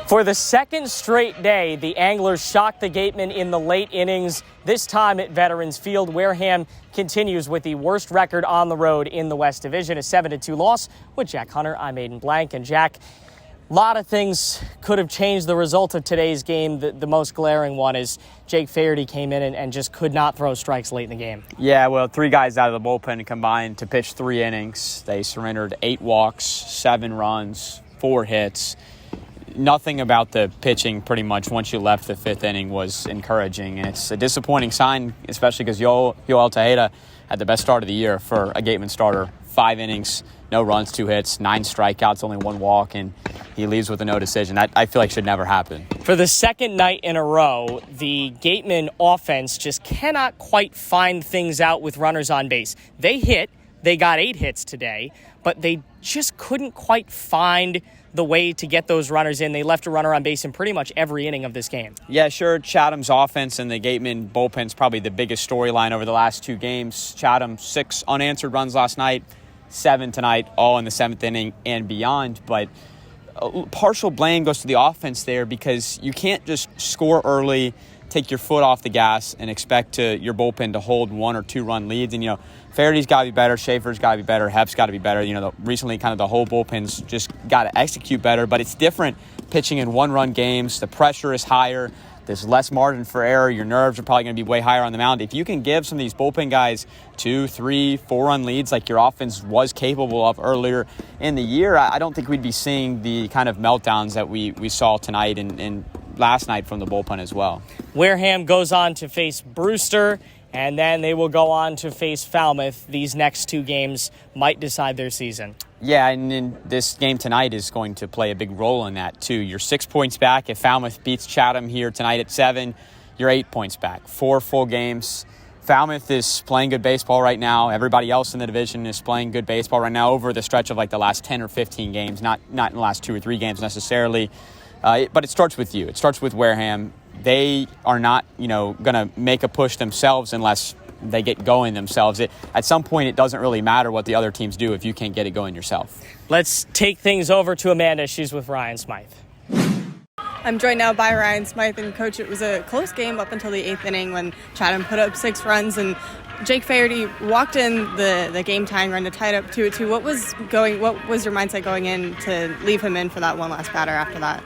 For the second straight day, the Anglers shocked the Gatemen in the late innings, this time at Veterans Field. Wareham continues with the worst record on the road in the West Division, a 7-2 loss. With Jack Hunter, I'm Aiden Blanc. And Jack, a lot of things could have changed the result of today's game. The most glaring one is Jake Faherty came in and just could not throw strikes late in the game. Yeah, well, 3 guys out of the bullpen combined to pitch 3 innings. They surrendered 8 walks, 7 runs, 4 hits. Nothing about the pitching pretty much once you left the 5th inning was encouraging. And it's a disappointing sign, especially because Yoel Tejeda had the best start of the year for a Gatemen starter. 5 innings, no runs, 2 hits, 9 strikeouts, only 1 walk, and he leaves with a no decision. That I feel like should never happen. For the second night in a row, the Gatemen offense just cannot quite find things out with runners on base. They got 8 hits today, but they just couldn't quite find the way to get those runners in. They left a runner on base in pretty much every inning of this game. Yeah, sure. Chatham's offense and the Gatemen bullpen's probably the biggest storyline over the last 2 games. Chatham, 6 unanswered runs last night, 7 tonight, all in the 7th inning and beyond. But partial blame goes to the offense there because you can't just score early, take your foot off the gas, and expect your bullpen to hold 1 or 2 run leads. And, Faherty's got to be better, Schaefer's got to be better, Hep's got to be better. Recently kind of the whole bullpen's just got to execute better, but it's different pitching in 1-run games. The pressure is higher. There's less margin for error. Your nerves are probably going to be way higher on the mound. If you can give some of these bullpen guys 2, 3, 4-run leads like your offense was capable of earlier in the year, I don't think we'd be seeing the kind of meltdowns that we saw tonight and last night from the bullpen as well. Wareham goes on to face Brewster, and then they will go on to face Falmouth. These next 2 games might decide their season. Yeah, and then this game tonight is going to play a big role in that, too. You're 6 points back. If Falmouth beats Chatham here tonight at 7, you're 8 points back. 4 full games. Falmouth is playing good baseball right now. Everybody else in the division is playing good baseball right now over the stretch of like the last 10 or 15 games, not in the last 2 or 3 games necessarily. But it starts with you. It starts with Wareham. They are not, going to make a push themselves unless they get going themselves. At some point, it doesn't really matter what the other teams do if you can't get it going yourself. Let's take things over to Amanda. She's with Ryan Smyth. I'm joined now by Ryan Smyth, and Coach, it was a close game up until the 8th inning when Chatham put up 6 runs, and Jake Faherty walked in the game-tying run to tie it up 2-2. What was your mindset going in to leave him in for that one last batter after that?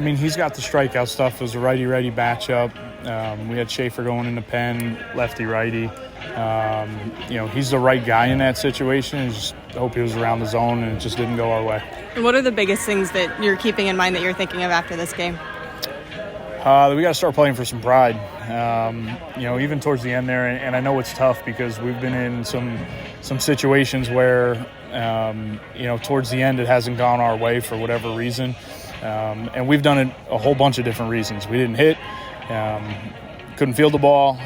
He's got the strikeout stuff. It was a righty-righty matchup. We had Schaefer going in the pen, lefty-righty. He's the right guy in that situation. I just hope he was around the zone and it just didn't go our way. And what are the biggest things that you're keeping in mind that you're thinking of after this game? We got to start playing for some pride. Even towards the end there, and I know it's tough because we've been in some situations where, towards the end it hasn't gone our way for whatever reason. And we've done it a whole bunch of different reasons. We didn't hit, couldn't field the ball,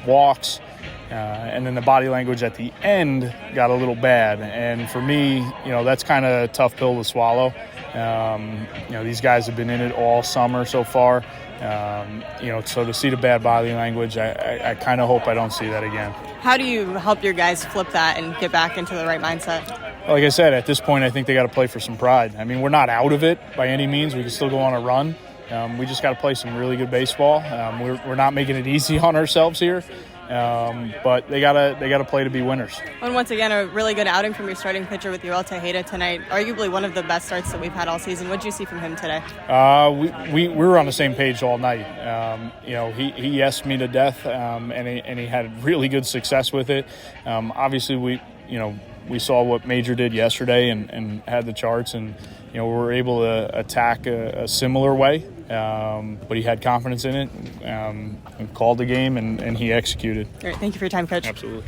walks, and then the body language at the end got a little bad. And for me, that's kind of a tough pill to swallow. These guys have been in it all summer so far. So to see the bad body language, I kind of hope I don't see that again. How do you help your guys flip that and get back into the right mindset? Like I said, at this point, I think they got to play for some pride. We're not out of it by any means. We can still go on a run. We just got to play some really good baseball. We're not making it easy on ourselves here, but they gotta play to be winners. And once again, a really good outing from your starting pitcher with Yoel Tejeda tonight. Arguably one of the best starts that we've had all season. What did you see from him today? We were on the same page all night. He yesed me to death, and he had really good success with it. Obviously, we saw what Major did yesterday and had the charts, and we were able to attack a similar way, but he had confidence in it and called the game, and he executed. All right, thank you for your time, Coach. Absolutely.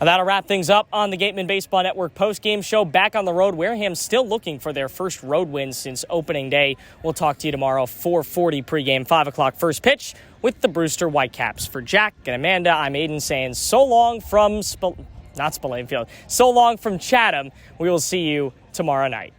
Well, that'll wrap things up on the Gatemen Baseball Network postgame show. Back on the road, Wareham still looking for their first road win since opening day. We'll talk to you tomorrow, 4:40 pregame, 5 o'clock first pitch with the Brewster Whitecaps. For Jack and Amanda, I'm Aiden saying so long from so long from Chatham. We will see you tomorrow night.